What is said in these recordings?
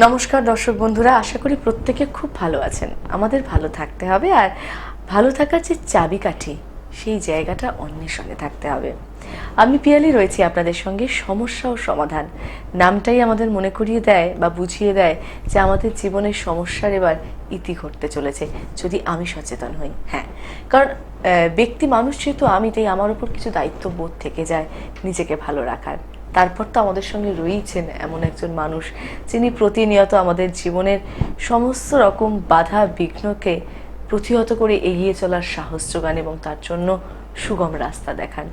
নমস্কার দর্শক বন্ধুরা, আশা করি প্রত্যেকে খুব ভালো আছেন। আমাদের ভালো থাকতে হবে, আর ভালো থাকার যে চাবিকাঠি সেই জায়গাটা অন্বেষণে থাকতে হবে। আমি পিয়ালি রয়েছি আপনাদের সঙ্গে। সমস্যা ও সমাধান নামটাই আমাদের মনে করিয়ে দেয় বা বুঝিয়ে দেয় যে আমাদের জীবনের সমস্যার এবার ইতি ঘটতে চলেছে, যদি আমি সচেতন হই। হ্যাঁ, কারণ ব্যক্তি মানুষ যেহেতু আমি, তাই আমার উপর কিছু দায়িত্ববোধ থেকে যায় নিজেকে ভালো রাখার। তারপর তো আমাদের সঙ্গে রয়েছেন এমন একজন মানুষ যিনি প্রতিনিয়ত আমাদের জীবনের সমস্ত রকম বাধা বিঘ্নকে প্রতিহত করে এগিয়ে চলার সাহস যোগান এবং তার জন্য সুগম রাস্তা দেখান।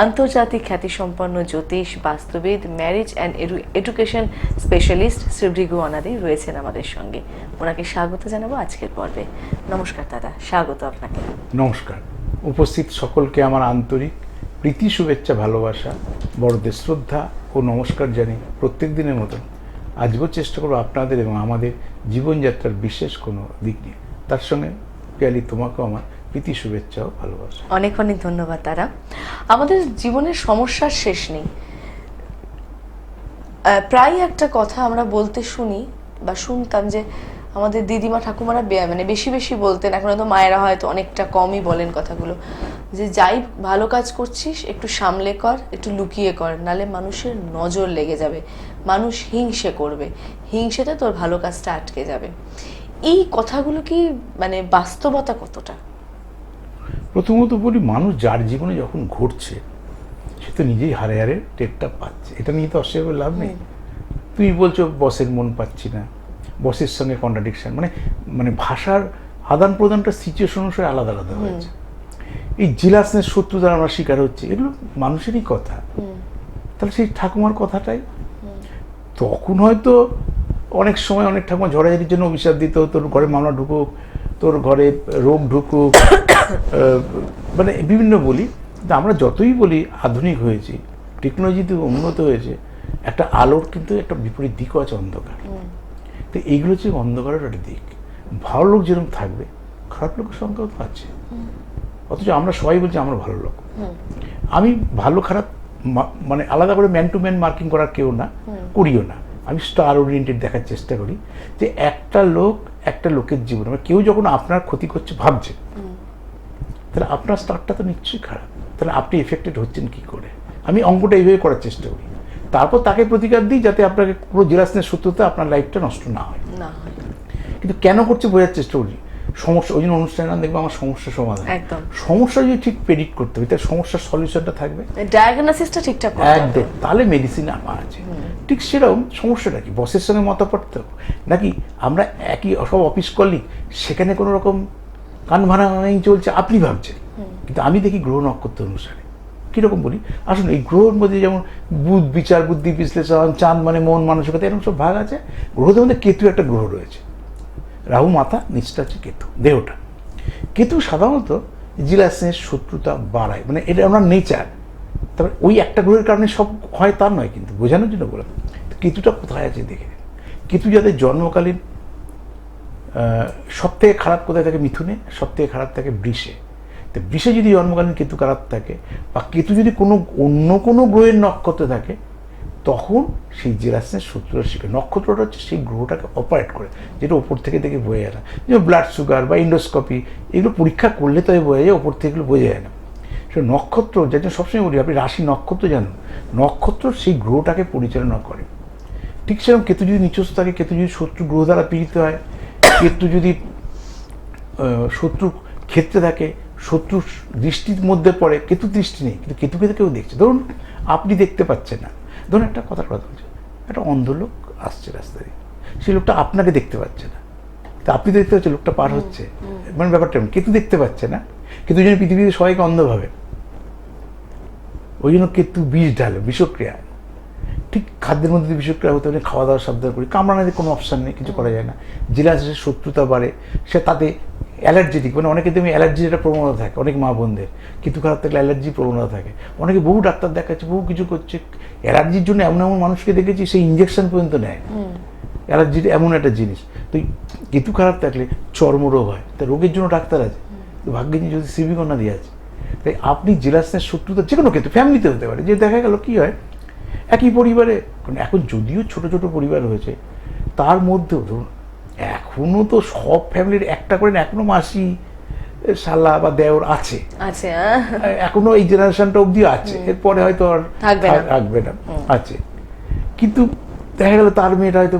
আন্তর্জাতিক খ্যাতিসম্পন্ন জ্যোতিষ, বাস্তুবিদ, marriage and education specialist Shri Bhrigu Anadi রয়েছেন আমাদের সঙ্গে। ওনাকে স্বাগত জানাবো আজকের পর্বে। নমস্কার দাদা, স্বাগত আপনাকে। নমস্কার। উপস্থিত সকলকে আমার আন্তরিক প্রীতি, শুভেচ্ছা, ভালোবাসা, বড়দের শ্রদ্ধা ও নমস্কার জানিয়ে প্রত্যেক দিনের মতন আজকেও চেষ্টা করবো আপনাদের এবং আমাদের জীবনযাত্রার বিশেষ কোনো দিক নিয়ে। তার সঙ্গে পিয়ালি, তোমাকেও আমার প্রীতি, শুভেচ্ছা ও ভালোবাসা। অনেক অনেক ধন্যবাদ দাদা। আমাদের জীবনের সমস্যার শেষ নেই। প্রায় একটা কথা আমরা বলতে শুনি বা শুনতাম যে আমাদের দিদিমা ঠাকুমারা মানে বেশি বেশি বলতেন, এখন হয়তো মায়েরা হয়তো অনেকটা কমই বলেন কথাগুলো, যে যাই ভালো কাজ করছিস একটু সামলে কর, একটু লুকিয়ে কর, নালে মানুষের নজর লেগে যাবে, মানুষ হিংসে করবে, হিংসেতে তোর ভালো কাজটা আটকে যাবে। এই কথাগুলো কি মানে বাস্তবতা কতটা? প্রথমত বলি, মানুষ যার জীবনে যখন ঘটছে সে তো নিজেই হারে হারে টেরটা পাচ্ছে। এটা নিয়ে তো অস্বীকার লাভ নেই। তুমি বলছো বসের মন পাচ্ছি না, বসের সঙ্গে কন্ট্রাডিকশন, মানে ভাষার আদান প্রদানটা সিচুয়েশন অনুসারে আলাদা আলাদা হয়েছে। এই জিলাসনের শত্রুতার আমরা শিকার হচ্ছে, এগুলো মানুষেরই কথা। তাহলে সেই ঠাকুমার কথাটাই তখন হয়তো অনেক সময় অনেক ঠাকুমা ঝড়াঝড়ির জন্য অভিশাপ দিত, তোর ঘরে মামলা ঢুকুক, তোর ঘরে রোগ ঢুকুক, মানে বিভিন্ন বলি। কিন্তু আমরা যতই বলি আধুনিক হয়েছি, টেকনোলজি তো উন্নত হয়েছে, একটা আলোর কিন্তু একটা বিপরীত দিকও আছে, অন্ধকার। তো এইগুলো হচ্ছে অন্ধকারের একটা দিক। ভালো লোক যেরকম থাকবে, খারাপ লোকের সংখ্যাও তো আছে। অথচ আমরা সবাই বলছি আমরা ভালো লোক। আমি ভালো খারাপ মানে আলাদা করে ম্যান টু ম্যান মার্কিং করার কেউ না, করিও না। আমি স্টার ওরিয়েন্টেড দেখার চেষ্টা করি যে একটা লোক একটা লোকের জীবন, মানে কেউ যখন আপনার ক্ষতি করছে ভাবছে, তাহলে আপনার স্টারটা তো নিশ্চয়ই খারাপ। তাহলে আপনি এফেক্টেড হচ্ছেন কি করে? আমি অঙ্কটা এইভাবে করার চেষ্টা করি, তারপর তাকে প্রতিকার দিই যাতে আপনাকে পুরো জেলাসনের সূত্রতে আপনার লাইফটা নষ্ট না হয়। কিন্তু কেন করছে বোঝার চেষ্টা করি। সমস্যা, ওই জন্য অনুষ্ঠানে দেখবো আমার সমস্যা সমাধান। একদম সমস্যা যদি ঠিক প্রেডিক্ট করতে হবে, তাহলে সমস্যার সলিউশনটা থাকবে, ডায়াগনোসিসটা ঠিকঠাক একদম, তাহলে মেডিসিন আমার আছে। ঠিক সেরকম সমস্যাটা কি, বসের সঙ্গে মতপার্থক্য, নাকি আমরা একই সব অফিস কলিগ, সেখানে কোনো রকম কান ভাঙাই চলছে আপনি ভাবছেন, কিন্তু আমি দেখি গ্রহ নক্ষত্র অনুসারে কীরকম বলি। আসুন, এই গ্রহের মধ্যে যেমন বুধ বিচার, বুদ্ধি বিশ্লেষণ, চাঁদ মানে মন, মানসিকতা, এরকম সব ভাগ আছে। গ্রহদের মধ্যে কেতু একটা গ্রহ রয়েছে, রাহু মাথা, নিচটা হচ্ছে কেতু, দেহটা। কেতু সাধারণত জিলাসের শত্রুতা বাড়ায়, মানে এটা আমরা নেচার। তবে ওই একটা গ্রহের কারণে সব হয় তা নয়, কিন্তু বোঝানোর জন্য বললাম। কেতুটা কোথায় আছে দেখে নিন। কেতু যাদের জন্মকালীন সব থেকে খারাপ কোথায় থাকে, মিথুনে, সব থেকে খারাপ থাকে বৃষে। তো বৃষে যদি জন্মকালীন কেতু খারাপ থাকে, বা কেতু যদি অন্য কোনো গ্রহের নক্ষত্রে থাকে, তখন সেই জেলাসনের শত্রুরা শিখে। নক্ষত্রটা হচ্ছে সেই গ্রহটাকে অপারেট করে, যেটা ওপর থেকে দেখে বোঝা যায় না। যেমন ব্লাড সুগার বা ইন্ডোস্কোপি, এগুলো পরীক্ষা করলে তবে বোঝা যায়, ওপর থেকে এগুলো বোঝা যায় না। সে নক্ষত্র, যার জন্য সবসময় বলি আপনি রাশি নক্ষত্র জানুন, নক্ষত্র সেই গ্রহটাকে পরিচালনা করে। ঠিক সেরকম কেতু যদি নিচস্থ থাকে, কেতু যদি শত্রু গ্রহ দ্বারা পীড়িত হয়, কেতু যদি শত্রু ক্ষেত্রে থাকে, শত্রু দৃষ্টির মধ্যে পড়ে, কেতু দৃষ্টি নেই কিন্তু কেতুকে তো কেউ দেখছে। ধরুন আপনি দেখতে পাচ্ছেন না, ধরুন একটা কথা বলছে, একটা অন্ধ লোক আসছে রাস্তা দিয়ে, সেই লোকটা আপনাকে দেখতে পাচ্ছে না, তা আপনি দেখতে পাচ্ছেন লোকটা পার হচ্ছে, মানে ব্যাপারটা কেতু দেখতে পাচ্ছে না। কেতু যেন পৃথিবীতে সবাইকে অন্ধ ভাবে, ওই জন্য কেতু বিষ ঢালে, বিষক্রিয়া। ঠিক খাদ্যের মধ্যে বিষক্রিয়া হতে হলে খাওয়া দাওয়া সাবধান করি, কামড়ানোর কোনো অপশান নেই, কিছু করা যায় না। জেলাসের শত্রুতা বাড়ে, সে তাতে অ্যালার্জেটিক, মানে অনেকে তুমি অ্যালার্জির একটা প্রবণতা থাকে, অনেক মা বোনদের কিন্তু খারাপ থাকলে অ্যালার্জি প্রবণতা থাকে। অনেকে বহু ডাক্তার দেখাচ্ছে, বহু কিছু করছে, অ্যালার্জির জন্য এমন এমন মানুষকে দেখেছি সেই ইঞ্জেকশন পর্যন্ত নেয়। অ্যালার্জির এমন একটা জিনিস। তো কেতু খারাপ থাকলে চর্মরোগ হয়, তা রোগের জন্য ডাক্তার আছে, ভাগ্যে যদি সিবিকন্যা দিয়ে আছে। তাই আপনি জেলাসনের শত্রুতা যে কোনো ক্ষেত্রে ফ্যামিলিতে হতে পারে, যে দেখা গেল কী হয় একই পরিবারে, কারণ এখন যদিও ছোট ছোট পরিবার হয়েছে, তার মধ্যেও ধরুন এখনো তো সব ফ্যামিলির একটা করে না, এখনো মাসি শালা বা দেওর আছে, আছে এখনো এই জেনারেশনটা অবধি আছে, এরপরে হয়তো আর থাকবে না, আছে। কিন্তু দেখা গেল তার মেয়েটা হয়তো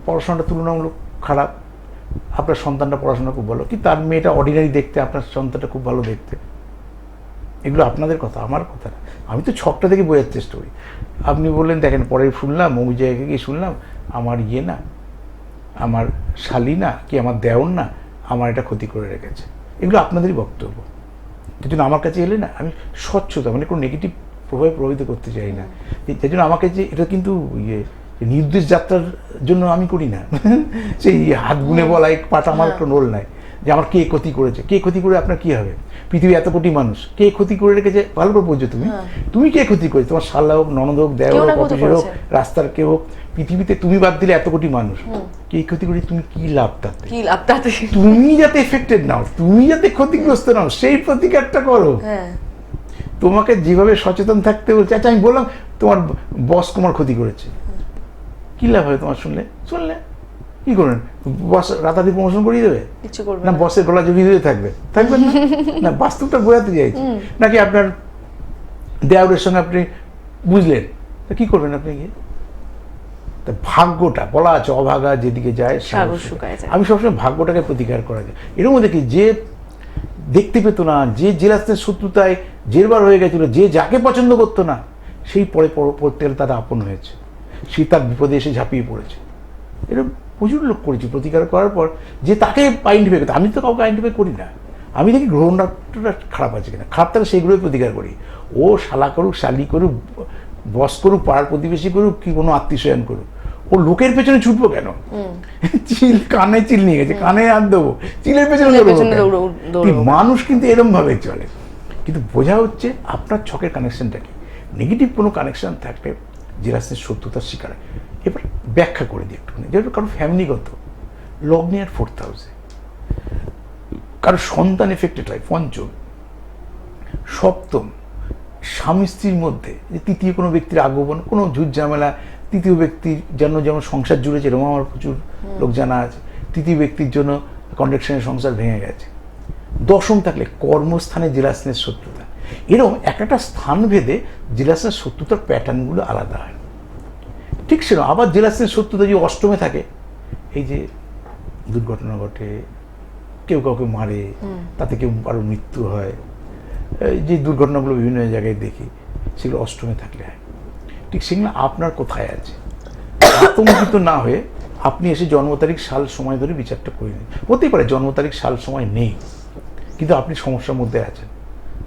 পড়াশোনাটা তুলনামূলক খারাপ, আপনার সন্তানটা পড়াশোনা খুব ভালো, কি তার মেয়েটা অর্ডিনারি দেখতে, আপনার সন্তানটা খুব ভালো দেখতে। এগুলো আপনাদের কথা, আমার কথা না। আমি তো ছকটা থেকে বোঝার চেষ্টা করি। আপনি বললেন দেখেন পরে শুনলাম ওই জায়গায় গিয়ে শুনলাম আমার ইয়ে না, আমার শালি না, কি আমার দেওর না, আমার এটা ক্ষতি করে রেখেছে। এগুলো আপনাদেরই বক্তব্য। যেজন্য আমার কাছে এলে না আমি স্বচ্ছতা, মানে কোনো নেগেটিভ প্রভাবে প্রভাবিত করতে চাই না। সেই জন্য আমাকে যে এটা কিন্তু ইয়ে নির্দেশ যাত্রার জন্য আমি করি না। সেই হাত গুনে বলা এক পাটা আমার একটা রোল নাই যে আমার কে ক্ষতি করেছে, কে ক্ষতি করে আপনার কি হবে। পৃথিবী এত কোটি মানুষ, কে ক্ষতি করে রেখেছে ভালো করে বুঝছো তুমি কে ক্ষতি করেছো, তোমার শালা হোক, ননদ হোক, দেওর হোক, অফিসের হোক, রাস্তার কেউ হোক, পৃথিবীতে তুমি বাদ দিলে এত কোটি মানুষ, কে ক্ষতি করে তুমি কি লাভ তাতে, তুমি যাতে এফেক্টেড নাও, তুমি যাতে ক্ষতিগ্রস্ত নাও, সেই প্রতিকারটা করো। তোমাকে যেভাবে সচেতন থাকতে বলছে, আচ্ছা আমি বললাম তোমার বস তোমার ক্ষতি করেছে, কি লাভ হয় তোমার শুনলে কি করবেন? বস রাতারাতি প্রমোশন করিয়ে দেবে না, বসের গলা জড়িয়ে দিয়ে থাকবেন না বাস্তবটা বোঝাতে চাইছি। নাকি আপনার দেওরের সঙ্গে আপনি বুঝলেন, তা কি করবেন আপনি গিয়ে? তা ভাগ্যটা বলা আছে অভাগা যেদিকে যায় সাগর শুকায় যায়। আমি সবসময় ভাগ্যটাকে প্রতিকার করা যায়। এর মধ্যে কি যে দেখতে পেত না, যে জেলাসের শত্রুতায় জেরবার হয়ে গেছিল, যে যাকে পছন্দ করতো না, সেই পরে পড়তে গেলে তারা আপন হয়েছে, সে তার বিপদে এসে ঝাঁপিয়ে পড়েছে। এরকম প্রচুর লোক করেছি প্রতিকার করার পর, যে তাকে আইডেন্টিফাই করতে। আমি তো কাউকে আইডেন্টিফাই করি না, আমি দেখি গ্রহণটা খারাপ আছে কিনা, খারাপ তাহলে সেইগুলোই প্রতিকার করি। ও শালা করুক, শালি করুক, বস করুক, পাড়ার প্রতিবেশী করুক, কি কোনো আত্মীয়স্বয়ন করুক, ও লোকের পেছনে ছুটবো কেন? চিল কানে চিল নিয়ে গেছে, কানে হাত দেবো, চিলের পেছনে মানুষ কিন্তু এরম ভাবে চলে। কিন্তু বোঝা হচ্ছে আপনার ছকের কানেকশনটা কি। নেগেটিভ কোনো কানেকশন থাকলে জেলাসের শত্রুতার শিকার হয়। এবার ব্যাখ্যা করে দিই একটুখানি। যেহেতু কারো ফ্যামিলিগত লগ্নে আর 4th হাউসে, কারো সন্তান এফেক্টেড হয় পঞ্চম, সপ্তম স্বামী স্ত্রীর মধ্যে যে তৃতীয় কোনো ব্যক্তির আগমন, কোনো ঝুট ঝামেলা, তৃতীয় ব্যক্তির জন্য যেমন সংসার জুড়েছে, এরকম আমার প্রচুর লোক জানা আছে, তৃতীয় ব্যক্তির জন্য কন্ট্রাকশনের সংসার ভেঙে গেছে। দশম থাকলে কর্মস্থানে জেলাসের শত্রুতা। এরকম একটা স্থান ভেদে জেলাসের শত্রুতার প্যাটার্নগুলো আলাদা হয়। ঠিক সেরকম আবার জেলাসের শত্রুতা যদি অষ্টমে থাকে, এই যে দুর্ঘটনা ঘটে, কেউ কাউকে মারে, তাতে কেউ কারো মৃত্যু হয়, যে দুর্ঘটনাগুলো বিভিন্ন জায়গায় দেখি, সেগুলো অষ্টমে থাকলে হয়। ঠিক সেগুলো আপনার কোথায় আছে, আতঙ্কিত না হয়ে আপনি এসে জন্ম তারিখ সাল সময় ধরে বিচারটা করে নিন। হতেই পারে জন্ম তারিখ সাল সময় নেই, কিন্তু আপনি সমস্যার মধ্যে আছেন,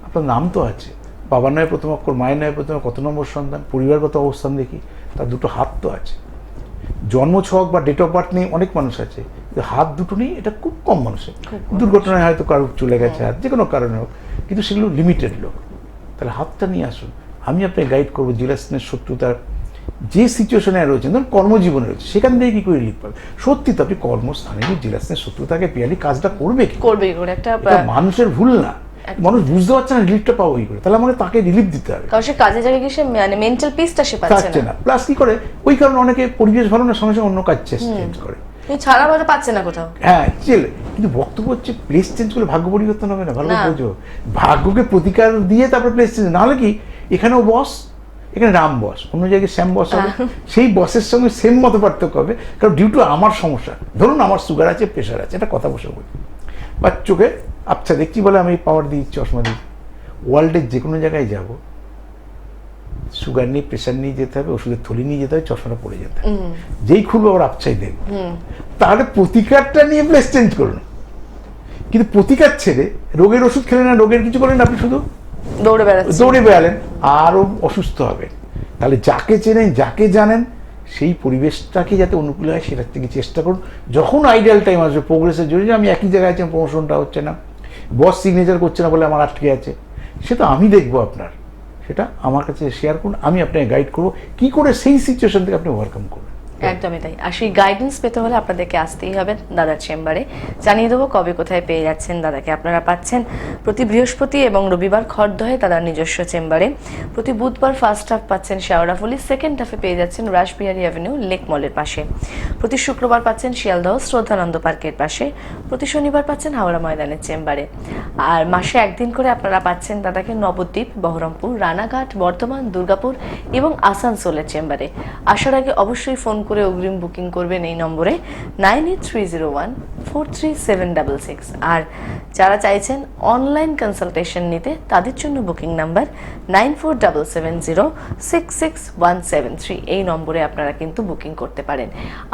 আপনার নাম তো আছে, বাবার নয় প্রথম অক্ষর, মায়ের নয় প্রথম, কত নম্বর সন্তান, পরিবারগত অবস্থান দেখি, তার দুটো হাত তো আছে। জন্ম ছক বা ডেট অফ বার্থ নেই অনেক মানুষ আছে, কিন্তু হাত দুটো নেই এটা খুব কম মানুষের। দুর্ঘটনায় হয়তো কারো চলে গেছে হাত, যে কোনো কারণে হোক, কিন্তু সেগুলো লিমিটেড লোক। তাহলে হাতটা নিয়ে আসুন, আমি আপনাকে গাইড করবো জেলাসের শত্রুতার যে সিচুয়েশনে রয়েছেন, ধরুন কর্মজীবনে রয়েছে, সেখান থেকে কি করে রিলিফ পাবে। সত্যি তো আপনি কর্মস্থানে যে জেলাসের শত্রুতাকে পিয়ালি কাজটা করবে একটা মানুষের ভুল না, মানুষ বুঝতে পারছে না রিলিফটা পাবো কি করে, তাহলে আমাকে তাকে রিলিফ দিতে হবে, কারণ সে কাজে জায়গায় গিয়ে সে মানে মেন্টাল পিসটা সে পাচ্ছে না। প্লাস কি করে, ওই কারণে অনেকে পরিবেশ ভালো না, সঙ্গে সঙ্গে অন্য কাজ চেঞ্জ করে, ছাড়া ভালো পাচ্ছে না কোথাও। হ্যাঁ চেলে, কিন্তু বক্তব্য হচ্ছে প্লেস চেঞ্জ করলে ভাগ্য পরিবর্তন হবে না। ভালো বোঝো, ভাগ্যকে প্রতিকার দিয়ে তারপর প্লেস চেঞ্জ, নাহলে কি এখানেও বস, এখানে রাম বস, অন্য জায়গায় শ্যাম বস হবে, সেই বসের সঙ্গে সেম মত পার্থক্য হবে। কারণ ডিউ টু আমার সমস্যা, ধরুন আমার সুগার আছে, প্রেশার আছে, এটা কথা বসে বলি, বা চোখে আচ্ছা দেখছি বলে আমি পাওয়ার দিই, চশমা দিই। ওয়ার্ল্ডের যে কোনো জায়গায় যাব, সুগার নিয়ে, প্রেশার নিয়ে যেতে হবে, ওষুধের থলি নিয়ে যেতে হবে, চশমাটা পড়ে যেতে হবে, যেই খুলবো আবার আপচাই দেখবো। তাহলে প্রতিকারটা নিয়ে প্লেস চেঞ্জ করুন, কিন্তু প্রতিকার ছেড়ে রোগের ওষুধ খেলেন না, রোগের কিছু করেন, আপনি শুধু দৌড়ে বেড়ালেন, আরও অসুস্থ হবেন। তাহলে যাকে চেনেন, যাকে জানেন, সেই পরিবেশটাকে যাতে অনুকূল হয় সেটার থেকে চেষ্টা করুন। যখন আইডিয়াল টাইম আসবে প্রোগ্রেসের জন্য, আমি একই জায়গায় আছি, প্রমোশনটা হচ্ছে না, বস সিগনেচার করছে না বলে আমার আটকে আছে, সেটা আমি দেখবো আপনার, সেটা আমার কাছে শেয়ার করুন, আমি আপনাকে গাইড করবো কী করে সেই সিচুয়েশন থেকে আপনি ওভারকাম করবেন। একদমই তাই। আর সেই গাইডেন্স পেতে হলে আপনাদেরকে আসতেই হবে দাদার চেম্বারে। জানিয়ে দেবো কবে কোথায় পেয়ে যাচ্ছেন দাদাকে। আপনারা পাচ্ছেন প্রতি বৃহস্পতি এবং রবিবার খড়দহে দাদার নিজস্ব চেম্বারে, প্রতি বুধবার ফার্স্ট হাফ পাচ্ছেন শেওড়াফুলি, সেকেন্ড হাফে পেয়ে যাচ্ছেন রাসবিহারী অ্যাভিনিউ লেক মলের পাশে, প্রতি শুক্রবার পাচ্ছেন শিয়ালদহ শ্রদ্ধানন্দ পার্কের পাশে, প্রতি শনিবার পাচ্ছেন হাওড়া ময়দানের চেম্বারে। আর মাসে একদিন করে আপনারা পাচ্ছেন দাদাকে নবদ্বীপ, বহরমপুর, রানাঘাট, বর্ধমান, দুর্গাপুর এবং আসানসোলের চেম্বারে। আসার আগে অবশ্যই ফোন করে অগ্রিম বুকিং করবেন এই নম্বরে 9830143766। আর যারা চাইছেন অনলাইন কনসালটেশন নিতে তাদের জন্য বুকিং নাম্বার 9477066173। এই নম্বরে আপনারা কিন্তু বুকিং করতে পারেন।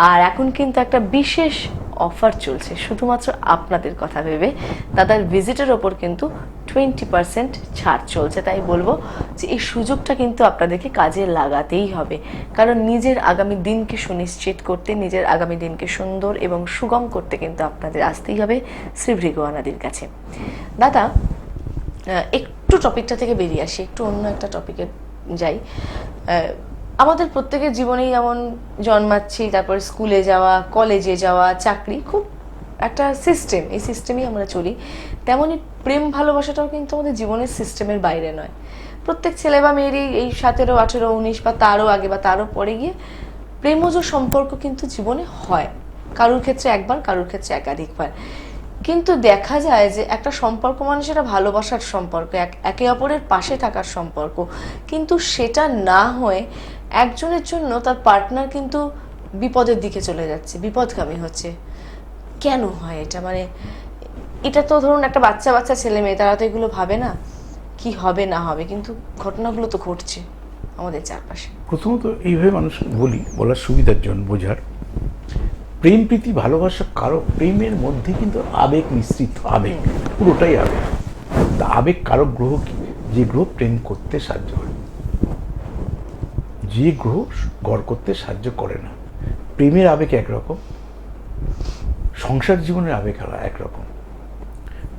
আর এখন কিন্তু একটা বিশেষ অফার চলছে শুধুমাত্র আপনাদের কথা ভেবে। দাদার ভিজিটের ওপর কিন্তু 20% ছাড় চলছে। তাই বলবো যে এই সুযোগটা কিন্তু আপনাদেরকে কাজে লাগাতেই হবে, কারণ নিজের আগামী দিনকে সুনিশ্চিত করতে, নিজের আগামী দিনকে সুন্দর এবং সুগম করতে কিন্তু আপনাদের আসতেই হবে শ্রী ভৃগুয়ানাদির কাছে। দাদা, একটু টপিকটা থেকে বেরিয়ে আসি, একটু অন্য একটা টপিকে যাই। আমাদের প্রত্যেকের জীবনেই যেমন জন্মাচ্ছি, তারপর স্কুলে যাওয়া, কলেজে যাওয়া, চাকরি, খুব একটা সিস্টেম, এই সিস্টেমেই আমরা চলি। তেমনই প্রেম ভালোবাসাটাও কিন্তু আমাদের জীবনের সিস্টেমের বাইরে নয়। প্রত্যেক ছেলে বা মেয়েরই এই 17, 18, 19 বা তারও আগে বা তারও পরে গিয়ে প্রেমজ সম্পর্ক কিন্তু জীবনে হয়, কারোর ক্ষেত্রে একবার, কারোর ক্ষেত্রে একাধিকবার। কিন্তু দেখা যায় যে একটা সম্পর্ক মানে সেটা ভালোবাসার সম্পর্ক, একে অপরের পাশে থাকার সম্পর্ক, কিন্তু সেটা না হয়ে একজনের জন্য তার পার্টনার কিন্তু বিপদের দিকে চলে যাচ্ছে, বিপদগামী হচ্ছে। কেন হয় এটা? মানে এটা তো ধরুন একটা বাচ্চা বাচ্চা ছেলে মেয়ে, তারা তো এগুলো ভাবে না কি হবে না হবে, কিন্তু ঘটনাগুলো তো ঘটছে আমাদের চারপাশে। প্রথমত এইভাবে মানুষ বলার সুবিধার জন্য বোঝার, প্রেম প্রীতি ভালোবাসা কারো প্রেমের মধ্যে কিন্তু আবেগ মিশ্রিত, আবেগ পুরোটাই আবেগ। তা আবেগ কারো গ্রহ কি? যে গ্রহ প্রেম করতে সাহায্য করে, যে গ্রহ গড় করতে সাহায্য করে না। প্রেমের আবেগ একরকম, সংসার জীবনের আবেগ একরকম।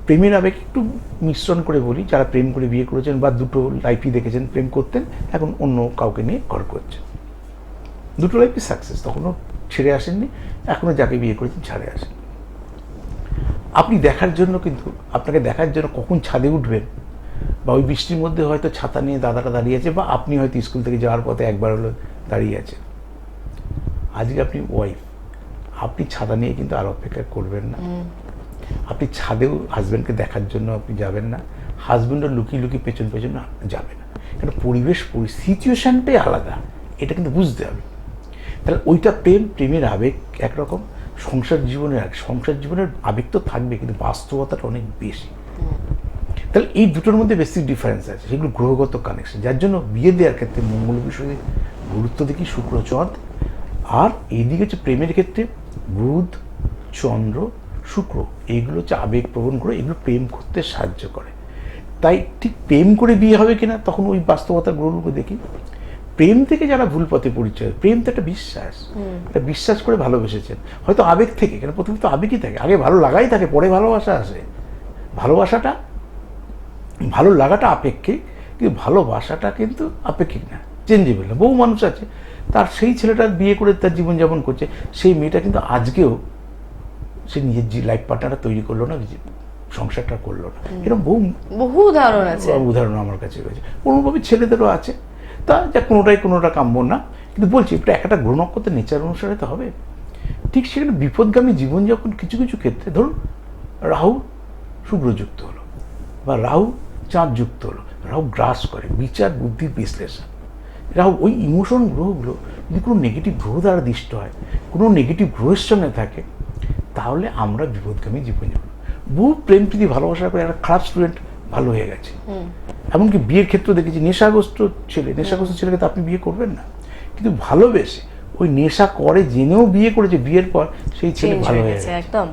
প্রেমের আবেগ একটু মিশ্রণ করে বলি, যারা প্রেম করে বিয়ে করেছেন বা দুটো লাইফই দেখেছেন, প্রেম করতেন এখন অন্য কাউকে নিয়ে ঘর করছেন, দুটো লাইফই সাকসেস, তখনও ছেড়ে আসেননি, এখনও যাকে বিয়ে করেছেন ছাড়ে আসেন। আপনি দেখার জন্য কিন্তু, আপনাকে দেখার জন্য কখন ছাদে উঠবেন, বা ওই বৃষ্টির মধ্যে হয়তো ছাতা নিয়ে দাদাটা দাঁড়িয়ে আছে, বা আপনি হয়তো স্কুল থেকে যাওয়ার পথে একবার হলো দাঁড়িয়ে আছেন। আজকে আপনি ওয়াইফ, আপনি ছাতা নিয়ে কিন্তু আর অপেক্ষা করবেন না। আপনি ছাদেও হাজব্যান্ডকে দেখার জন্য আপনি যাবেন না, হাজব্যান্ডও লুকিয়ে লুকিয়ে পেছন পেছন যাবে না, কারণ পরিবেশ সিচুয়েশনটাই আলাদা, এটা কিন্তু বুঝতে হবে। তাহলে ওইটা প্রেমের আবেগ একরকম, সংসার জীবনের আবেগ তো থাকবে, কিন্তু বাস্তবতাটা অনেক বেশি। তাহলে এই দুটোর মধ্যে বেসিক ডিফারেন্স আছে, সেগুলো গ্রহগত কানেকশন, যার জন্য বিয়ে দেওয়ার ক্ষেত্রে মঙ্গল বিষয়ে গুরুত্ব দেখি শুক্র চাঁদ, আর এইদিকে হচ্ছে প্রেমের ক্ষেত্রে বুধ, চন্দ্র, শুক্র, এইগুলো হচ্ছে আবেগ প্রবণ গ্রহ, এগুলো প্রেম করতে সাহায্য করে। তাই ঠিক প্রেম করে বিয়ে হবে কিনা তখন ওই বাস্তবতার গ্রহগুলো দেখি। প্রেম থেকে যারা ভুল পথে পরিচয়, প্রেম তো একটা বিশ্বাস, একটা বিশ্বাস করে ভালোবেসেছেন, হয়তো আবেগ থেকে, কেন প্রথমে তো আবেগই থাকে, আগে ভালো লাগাই থাকে, পরে ভালোবাসা আসে। ভালো লাগাটা আপেক্ষিক, কিন্তু ভালোবাসাটা কিন্তু আপেক্ষিক না, চেঞ্জেবল না। বহু মানুষ আছে, তার সেই ছেলেটা বিয়ে করে তার জীবনযাপন করছে, সেই মেয়েটা কিন্তু আজকেও সে নিজের লাইফ পার্টনারটা তৈরি করলো না, সংসারটা করলো না। এরকম বহু উদাহরণ আছে, উদাহরণ আমার কাছে রয়েছে। কোনোভাবে ছেলেদেরও আছে, তা যা কোনোটা কাম্য না, কিন্তু বলছি এটা একটা গ্রহ নক্ষত্রের নেচার অনুসারে তো হবে। ঠিক সেখানে বিপদগামী জীবনযাপন কিছু কিছু ক্ষেত্রে, ধরুন রাহু শুক্রযুক্ত হলো, বা রাহু চাঁদ যুক্ত হলো, রাহু গ্রাস করে বিচার বুদ্ধির বিশ্লেষণ। রাহু ওই ইমোশন গ্রহগুলো যদি কোনো নেগেটিভ গ্রহ দ্বারা দৃষ্ট হয়, কোনো নেগেটিভ গ্রহের সঙ্গে থাকে, তাহলে আমরা বিপদগামী জীবনযাপন। বহু প্রেম প্রীতি ভালোবাসা করে একটা খারাপ স্টুডেন্ট ভালো হয়ে গেছে। এমনকি বিয়ের ক্ষেত্রে দেখেছি, নেশাগ্রস্ত ছেলেকে তো আপনি বিয়ে করবেন না, কিন্তু ভালোবেসে ওই নেশা করে জেনেও বিয়ে করেছে, বিয়ের পর সেই ছেলে ভালো হয়ে গেছে একদম।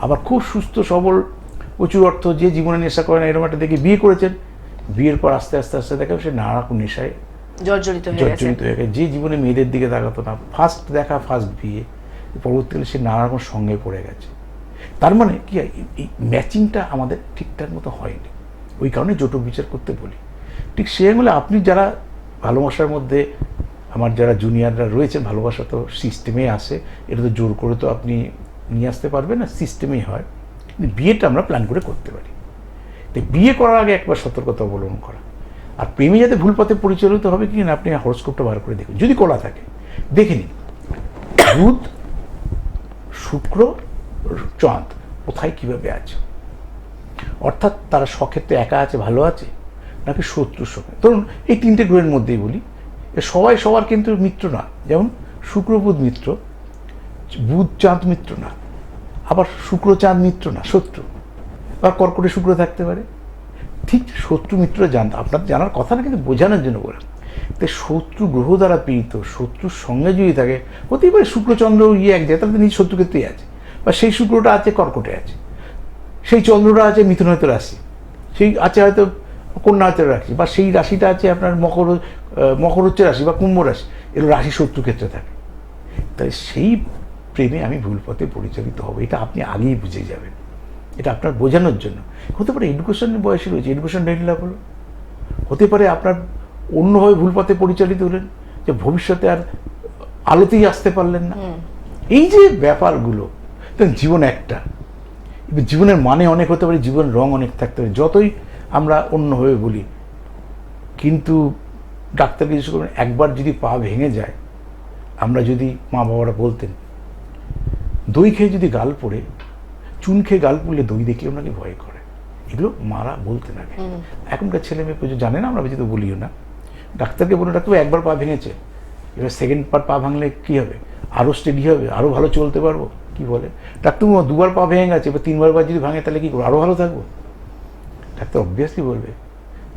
আবার খুব সুস্থ সবল, প্রচুর অর্থ, যে জীবনে নেশা করে না এরকম একটা দেখে বিয়ে করেছেন, বিয়ের পর আস্তে আস্তে আস্তে দেখা সে নানা রকম নেশায় জর্জরিত হয়ে গেছে। যে জীবনে মেয়েদের দিকে তাকাতো না, ফার্স্ট দেখা ফার্স্ট বিয়ে, পরবর্তীকালে সে নানা রকম সঙ্গে পড়ে গেছে। তার মানে কি, এই ম্যাচিংটা আমাদের ঠিকঠাক মতো হয়নি, ওই কারণে জোটক বিচার করতে বলি। ঠিক সে হলে আপনি যারা ভালোবাসার মধ্যে আমার যারা জুনিয়ররা রয়েছে, ভালোবাসা তো সিস্টেমে আসে, এটা তো জোর করে তো আপনি নিয়ে আসতে পারবেন না, সিস্টেমেই হয়। কিন্তু বিয়েটা আমরা প্ল্যান করে করতে পারি। তো বিয়ে করার আগে একবার সতর্কতা অবলম্বন করা। আর প্রেমে যাতে ভুল পথে পরিচালিত হবে কি না, আপনি হরস্কোপটা বার করে দেখুন, যদি কলা থাকে দেখে নিন বুধ, শুক্র, চাঁদ কোথায় কীভাবে আছে, অর্থাৎ তারা স্বক্ষেত্রে একা আছে, ভালো আছে, নাকি শত্রুর সঙ্গে। ধরুন এই তিনটে গ্রহের মধ্যেই বলি, সবাই সবার কিন্তু মিত্র না। যেমন শুক্র বুধ মিত্র, বুধ চাঁদ মিত্র না, আবার শুক্র চাঁদ মিত্র না, শত্রু। আবার কর্কটে শুক্র থাকতে পারে। ঠিক শত্রু মিত্র আপনার জানার কথা না, কিন্তু বোঝানোর জন্য বললাম। তো শত্রু গ্রহ দ্বারা পীড়িত শত্রুর সঙ্গে যদি থাকে, হতেই পারে শুক্রচন্দ্র এক জায়গায়, তাহলে নিজ শত্রু ক্ষেত্রেই আছে, বা সেই শুক্রটা আছে কর্কটে আছে, সেই চন্দ্রটা আছে মিথুন হয়তো রাশি, সেই আছে হয়তো কন্যা হয়তো রাশি, বা সেই রাশিটা আছে আপনার মকর হচ্ছে রাশি বা কুম্ভ রাশি, এগুলো রাশি শত্রু ক্ষেত্রে থাকে। তাই সেই প্রেমে আমি ভুল পথে পরিচালিত হব, এটা আপনি আগেই বুঝে যাবেন। এটা আপনার বোঝানোর জন্য। হতে পারে এডুকেশনের বয়সে রয়েছে, এডুকেশন ডেভেলপ হলো। হতে পারে আপনার অন্যভাবে ভুল পথে পরিচালিত হলেন, যে ভবিষ্যতে আর আলোতেই আসতে পারলেন না। এই যে ব্যাপারগুলো, জীবন একটা, জীবনের মানে অনেক হতে পারে, জীবনের রং অনেক থাকতে পারে, যতই আমরা অন্যভাবে বলি। কিন্তু ডাক্তারকে জিজ্ঞেস করবেন, একবার যদি পা ভেঙে যায়, আমরা যদি মা বাবারা বলতেন দই খেয়ে যদি গাল পড়ে, চুন খেয়ে গাল পড়লে দই দেখলে ওনাকে ভয় করে, এগুলো মারা বলতেন আগে। এখনকার ছেলে মেয়ে প্রচুর জানে না, আমরা বেশি তো বলিও না। ডাক্তারকে বলে, ডাক্তার একবার পা ভেঙেছে, এবার সেকেন্ড পা ভাঙলে কী হবে, আরও স্টেডি হবে, আরও ভালো চলতে পারবো। কি বলে ডাক্তার, দুবার পা ভেঙে গেছে, এবার তিনবার যদি ভাঙে তাহলে কী করবো, আরও ভালো থাকবো? ডাক্তার অবভিয়াসলি বলবে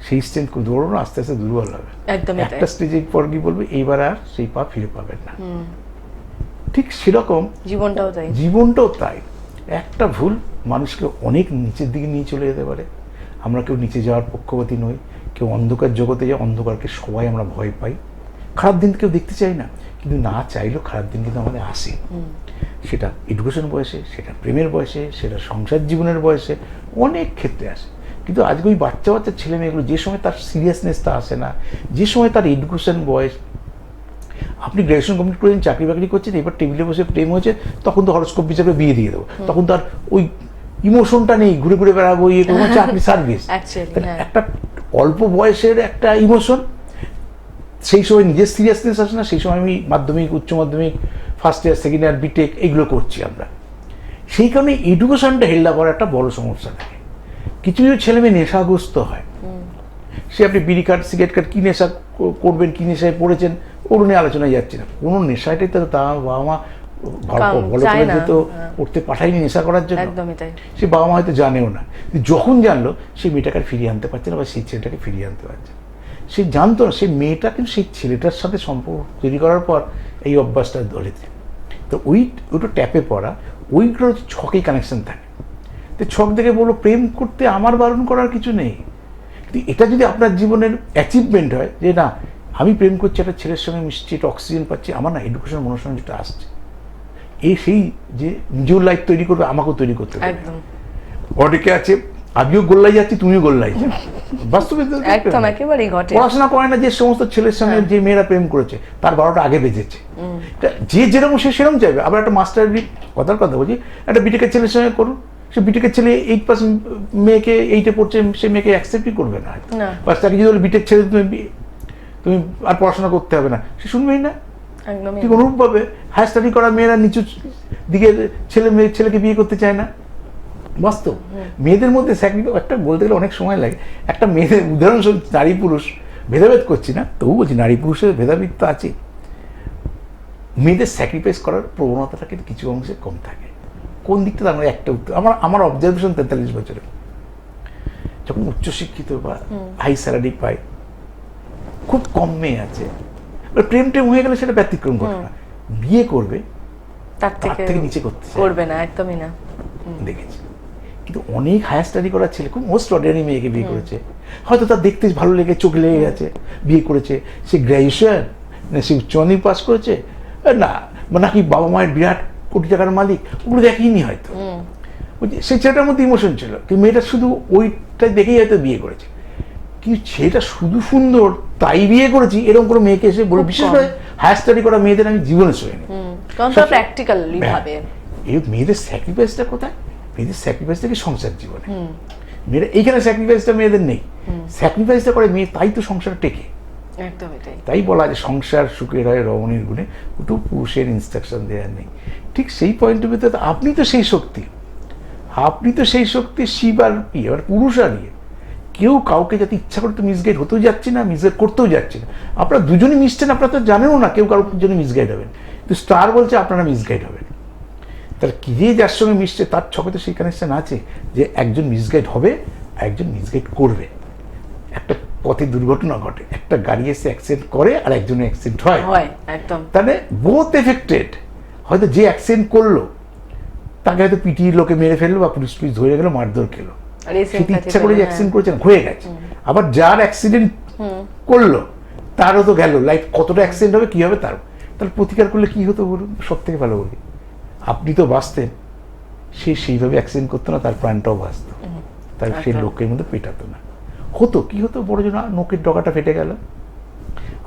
সেই স্ট্রেংথ দৌড়ো না, আস্তে আস্তে দুর্বল হবে। একটা স্টেজের পর কি বলবে, এইবার আর সেই পা ফিরে পাবেন না। ঠিক সেরকম জীবনটাও তাই। একটা ভুল মানুষকে অনেক নিচের দিকে নিয়ে চলে যেতে পারে। আমরা কেউ নিচে যাওয়ার পক্ষপাতী নই, কেউ অন্ধকার জগতে যায়, অন্ধকারকে সবাই আমরা ভয় পাই। খারাপ দিন কেউ দেখতে চাই না, কিন্তু না চাইলেও খারাপ দিন কিন্তু আমাদের আসে। সেটা এডুকেশন বয়সে, সেটা প্রেমের বয়সে, সেটা সংসার জীবনের বয়সে, অনেক ক্ষেত্রে আসে। কিন্তু আজকে ওই বাচ্চা ছেলে মেয়েগুলো, যে সময় তার সিরিয়াসনেসটা আসে না, যে সময় তার এডুকেশন বয়স, আপনি গ্র্যাজুয়েশন কমপ্লিট করেছেন, চাকরি বাকরি করছেন, এবার টেবিলে বসে প্রেম হয়েছে, তখন তো হরস্কোপ হিসাবে বিয়ে দিয়ে দেবো, তখন তো আর ওই ইমোশনটা নেই, ঘুরে ঘুরে বেড়াবো, ইয়ে করবো, চাকরি সার্ভিস। একটা অল্প বয়সের একটা ইমোশন, সেই সময় নিজের সিরিয়াসনেস আসে না। সেই সময় আমি মাধ্যমিক, উচ্চ মাধ্যমিক, first year, second year, BTech এগুলো করছি আমরা। সেই কারণে এডুকেশনটা হেল্লা করার একটা বড় সমস্যা থাকে। কিছু কিছু ছেলে মেয়ে নেশাগ্রস্ত হয়, সে আপনি বিড়ি কাঠ, সিগারেট কাঠ, কী নেশা করবেন, কী নেশায় পড়েছেন, ওর নিয়ে আলোচনায় যাচ্ছে না। কোনো নেশাটাই তো তার বাবা মা ভালো করে তো পড়তে পাঠায়নি নেশা করার জন্য, সে বাবা মা হয়তো জানেও না। যখন জানলো, সেই মেয়েটাকে ফিরিয়ে আনতে পারছে না, বা সেই ছেলেটাকে ফিরিয়ে আনতে পারছে। সে জানতো না, সেই মেয়েটা কিন্তু সেই ছেলেটার সাথে সম্পর্ক তৈরি করার পর এই অভ্যাসটা ধরেছে। তো ওটা ট্যাপে পড়া, ওইগুলো ছকেই কানেকশন থাকে। তো ছক দেখে বললো, প্রেম করতে আমার বারণ করার কিছু নেই, কিন্তু এটা যদি আপনার জীবনের অ্যাচিভমেন্ট হয়, যে না আমি প্রেম করছি, একটা ছেলের সঙ্গে মিশছি, একটা অক্সিজেন পাচ্ছি, আমার না এডুকেশন মনোসংযোগটা আসছে, সেই যে নিজের লাইফ তৈরি করবে, আমাকেও তৈরি করতে হবে। অনেকে আছে, আমিও গোল্লাই যাচ্ছি, তুমিও গোল্লাই যাও, বাস্তবে পড়াশোনা করে না যে সমস্ত ছেলের সঙ্গে যে মেয়েরা প্রেম করেছে, তার 12টা আগে বেজেছে। যে যেরকম সে সেরকম চাইবে। আবার একটা মাস্টার কথার কথা বলছি, একটা বিটেকের ছেলের সঙ্গে করুন, সে বিটেকের ছেলে 8% মেয়েকে 8-এ পড়ছে, সে মেয়েকে অ্যাকসেপ্টই করবে না। বা তাকে যদি বলে বিটেক ছেলে তুমি আর পড়াশোনা করতে হবে না, সে শুনবেই না। ঠিক অনুরূপভাবে হায়ার স্টাডি করা মেয়েরা নিচু দিকে ছেলেকে বিয়ে করতে চায় না। বাস্তব মেয়েদের মধ্যে স্যাক্রিফাইস একটা বলতে গেলে অনেক সময় লাগে। একটা মেয়েদের উদাহরণস্বরূপ, নারী পুরুষ ভেদাভেদ করছি না, তবু বলছি নারী পুরুষের ভেদাভেদ তো আছে। মেয়েদের স্যাক্রিফাইস করার প্রবণতাটা কিন্তু কিছু অংশে কম থাকে। কোন দিকটা আমরা একটা উত্তর, আমার অবজারভেশন 43 বছরে, যখন উচ্চশিক্ষিত বা হাই স্যালারি পায়, খুব কম মেয়ে আছে। প্রেম টেম হয়ে গেলে সেটা ব্যতিক্রম ঘটনা, বিয়ে করবে তার থেকে নিচে করবে না, একদমই না, দেখেছি। কিন্তু অনেক হায়ার স্টাডি করার ছেলে খুব মোস্ট অর্ডিনারি মেয়েকে বিয়ে করেছে, হয়তো তার দেখতে ভালো লেগে চোখ লেগে গেছে, বিয়ে করেছে। সে গ্র্যাজুয়েশন না সে উচ্চ মাধ্যমিক পাস করেছে না, নাকি বাবা মায়ের বিরাট কোটি টাকার মালিক, ওগুলো দেখিনি হয়তো। সেই ছেলেটার মধ্যে ইমোশন ছিল, কিন্তু মেয়েটা শুধু ওইটা দেখেই হয়তো বিয়ে করেছে। কিন্তু ছেলেটা শুধু সুন্দর তাই বিয়ে করেছি, এরকম কোনো মেয়েকে এসে বলে, বিশেষ করে হায়ার স্টাডি করা মেয়েদের আমি জীবনে শুনিনি। কারণ তারা প্র্যাকটিক্যালি ভাবে। এই মেয়েদের স্যাক্রিফাইসটা কোথায়? মেয়েদের স্যাক্রিফাইসটা কি সংসার জীবনে। মেয়েরা এইখানে স্যাক্রিফাইসটা মেয়েদের নেই, স্যাক্রিফাইসটা করে মেয়ে, তাই তো সংসার টেকে। একদমই তাই। তাই বলা যে সংসার সুখের হয় রমণীর গুণে, ওটু পুরুষের ইনস্ট্রাকশন দেওয়ার নেই। ঠিক সেই পয়েন্টের ভিতরে আপনি তো সেই শক্তি, আপনি তো সেই শক্তি, শিব আর ইয়ে আর পুরুষ আর ইয়ে। কেউ কাউকে যাতে ইচ্ছা করে তো মিসগাইড হতেও যাচ্ছে না, মিসগাইড করতেও যাচ্ছে না। আপনারা দুজনই মিশছেন, আপনারা তো জানেনও না কেউ কারোর জন্য মিসগাইড হবেন, কিন্তু স্টার বলছে আপনারা মিসগাইড হবেন। তাহলে কি যে যার সঙ্গে মিশছে তার ছকে তো সেই কানেকশন আছে যে একজন মিসগাইড হবে, একজন মিসগাইড করবে। একটা পথে দুর্ঘটনা ঘটে, একটা গাড়ি এসে অ্যাক্সিডেন্ট করে আর একজনের অ্যাক্সিডেন্ট হয়, একদম। তাহলে বোথ এফেক্টেড। হয়তো যে অ্যাক্সিডেন্ট করলো তাকে হয়তো পিটিয়ে লোকে মেরে ফেললো বা পুলিশ ধরে গেলো, মারধর খেলো, সেটি ইচ্ছা করে যে অ্যাক্সিডেন্ট করেছে না, হয়ে গেছে। আবার যার অ্যাক্সিডেন্ট করলো তারও তো গেল, লাইফ কতটা অ্যাক্সিডেন্ট হবে কি হবে তার। তাহলে প্রতিকার করলে কি হতো বলুন? সব থেকে ভালো বলি, আপনি তো বাঁচতেন, সে সেইভাবে অ্যাক্সিডেন্ট করতো না, তার প্রাণটাও বাঁচত, তার সেই লোকের মধ্যে পেটাতো না। হতো কি হতো, বড় জন্য নোকের ডগাটা ফেটে গেল,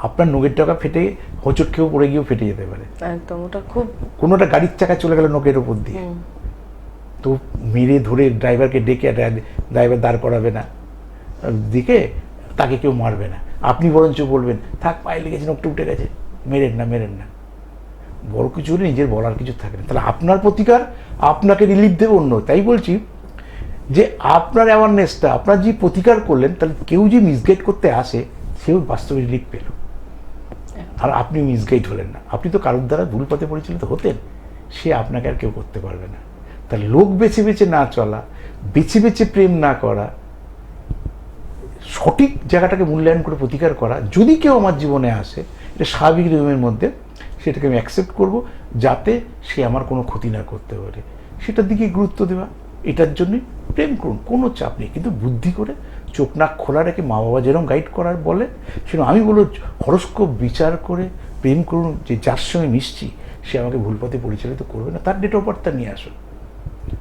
আপনার নোকের ডগা ফেটে হোঁচট খেয়েও পড়ে গিয়েও ফেটে যেতে পারে। একদম, ওটা খুব কোনোটা গাড়ির চাকা চলে গেল নোকের ওপর দিয়ে, তো মেরে ধরে ড্রাইভারকে ডেকে, ড্রাইভার দাঁড় করাবে না, দিকে তাকে কেউ মারবে না, আপনি বরঞ্চ বলবেন থাক পায়ে লেগেছে, নোকটা উঠে গেছে, মেরেন না মেরেন না। বড় কিছু হলে নিজের বলার কিছু থাকে না, তাহলে আপনার প্রতিকার আপনাকে রিলিফ দেবে অন্য। তাই বলছি যে আপনার অ্যাওয়ারনেসটা, আপনার যে প্রতিকার করলেন, তাহলে কেউ যে মিসগাইড করতে আসে সেও বাস্তবে রিলিফ পেল, আর আপনি মিসগাইড হলেন না। আপনি তো কারোর দ্বারা ভুল পথে পরিচালিত হতেন, সে আপনাকে আর কেউ করতে পারবে না। তাহলে লোক বেছে বেছে না চলা, বেছে বেছে প্রেম না করা, সঠিক জায়গাটাকে মূল্যায়ন করে প্রতিকার করা। যদি কেউ আমার জীবনে আসে, এটা স্বাভাবিক নিয়মের মধ্যে, সেটাকে আমি অ্যাকসেপ্ট করব, যাতে সে আমার কোনো ক্ষতি না করতে পারে, সেটার দিকে গুরুত্ব দেওয়া। এটার জন্যই প্রেম করুন, কোনো চাপ নেই, কিন্তু বুদ্ধি করে, চোখ নাক খোলা রেখে, মা বাবা যেরকম গাইড করার বলে সেরকম। আমি বলবো হরস্কোপ বিচার করে প্রেম করুন, যে যার সঙ্গে মিশছি সে আমাকে ভুল পথে পরিচালিত করবে না, তার ডেট অফ বার্থটা নিয়ে আসুন।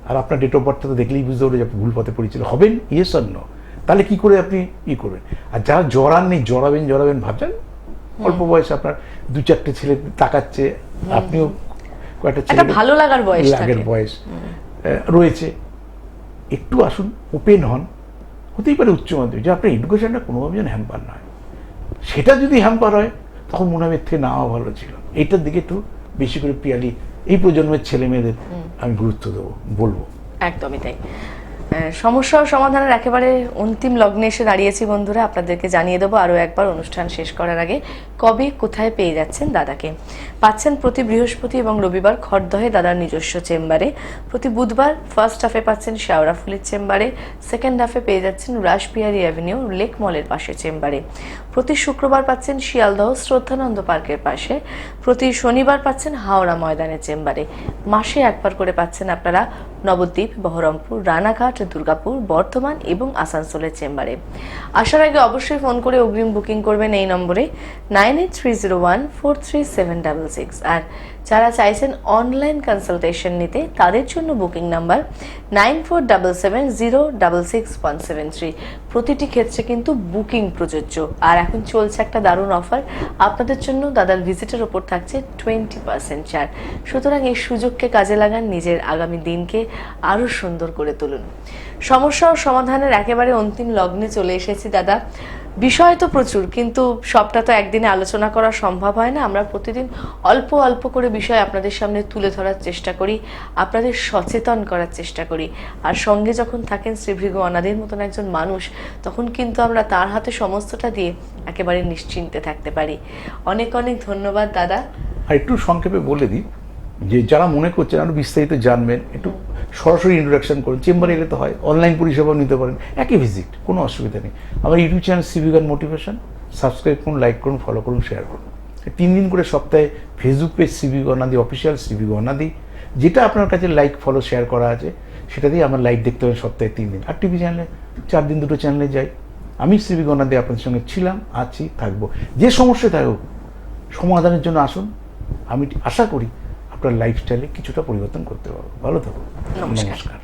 আর আপনার ডেট অফ বার্থটা তো দেখলেই বুঝতে পারবে যে আপনি ভুল পথে পরিচালিত হবেন, ইয়েস অর নো। তাহলে কি করে আপনি করবেন? আর যারা জড়ান নেই, জড়াবেন ভাবছেন, অল্প বয়সে আপনার 2-4টে ছেলে তাকাচ্ছে, আপনিও কয়েকটা ছেলে ভালো লাগার বয়স রয়েছে, একটু আসুন, ওপেন হন। হতেই পারে উচ্চ মাধ্যমিক, যে আপনার এডুকেশনটা কোনোভাবে যেন হ্যাম্পার না হয়। সেটা যদি হ্যাম্পার হয় তখন মনে হবে এর থেকে নেওয়া ভালো ছিল। এইটার দিকে একটু বেশি করে পিয়ালি এই প্রজন্মের ছেলে মেয়েদের আমি গুরুত্ব দেবো, বলবো। একদমই তাই। সমস্যা ও সমাধানের একেবারে অন্তিম লগ্নে এসে দাঁড়িয়েছি বন্ধুরা। আপনাদেরকে জানিয়ে দেবো আরও একবার, অনুষ্ঠান শেষ করার আগে, কবে কোথায় পেয়ে যাচ্ছেন দাদাকে। পাচ্ছেন প্রতি বৃহস্পতি এবং রবিবার খড়দহে দাদার নিজস্ব চেম্বারে, প্রতি বুধবার ফার্স্ট হাফে পাচ্ছেন শেওড়াফুলির চেম্বারে, সেকেন্ড হাফে পেয়ে যাচ্ছেন রাসবিহারী অ্যাভিনিউ লেক মলের পাশে চেম্বারে, প্রতি শুক্রবার পাচ্ছেন শিয়ালদহ শ্রদ্ধানন্দ পার্কের পাশে, প্রতি শনিবার পাচ্ছেন হাওড়া ময়দানের চেম্বারে, মাসে একবার করে পাচ্ছেন আপনারা নবদ্বীপ, বহরমপুর, রানাঘাট, দুর্গাপুর, বর্ধমান এবং আসানসোলের চেম্বারে। আসার আগে অবশ্যই ফোন করে অগ্রিম বুকিং করবেন এই নম্বরে 9830143766। আর যারা চাইছেন অনলাইন কনসালটেশন নিতে, তাদের জন্য বুকিং নাম্বার 9477066173। প্রতিটি ক্ষেত্রে কিন্তু বুকিং প্রযোজ্য। আর এখন চলছে একটা দারুণ অফার, আপনাদের জন্য দাদার ভিজিটের ওপর থাকছে 20% ছাড়। সুতরাং এই সুযোগকে কাজে লাগান, নিজের আগামী দিনকে আরও সুন্দর করে তুলুন। সমস্যা ও সমাধানের একেবারে অন্তিম লগ্নে চলে এসেছি দাদা। বিষয় তো প্রচুর, কিন্তু সবটা তো একদিনে আলোচনা করা সম্ভব হয় না। আমরা প্রতিদিন অল্প অল্প করে বিষয় আপনাদের সামনে তুলে ধরার চেষ্টা করি, আপনাদের সচেতন করার চেষ্টা করি। আর সঙ্গে যখন থাকেন শ্রী ভৃগু অনাদির মতন একজন মানুষ, তখন কিন্তু আমরা তার হাতে সমস্তটা দিয়ে একেবারে নিশ্চিন্তে থাকতে পারি। অনেক অনেক ধন্যবাদ দাদা। আর একটু সংক্ষেপে বলে দিই, যে যারা মনে করছেন আরো বিস্তারিত জানবেন, একটু সরাসরি ইন্ট্রোডাকশন করুন, চেম্বারে এলে তো হয়, অনলাইন পরিষেবাও নিতে পারেন, একই ভিজিট, কোনো অসুবিধা নেই। আমার YouTube channel civic and motivation, subscribe করুন, লাইক করুন, ফলো করুন, শেয়ার করুন। 3 দিন করে সপ্তাহে ফেসবুক পেজ সিভিক অনাদি অফিসিয়াল, সিভিক অনাদি, যেটা আপনার কাছে লাইক ফলো শেয়ার করা আছে সেটা দিয়ে আমার লাইভ দেখতে হবে সপ্তাহে 3 দিন। আর টিভি চ্যানেলে 4 দিন 2টো চ্যানেলে যাই। আমি সিভিক অনাদি আপনাদের সঙ্গে ছিলাম, আছি, থাকবো। যে সমস্যা থাকুক সমাধানের জন্য আসুন। আমি আশা করি আপনার লাইফস্টাইলে কিছুটা পরিবর্তন করতে পারবো। ভালো থাকুন, নমস্কার।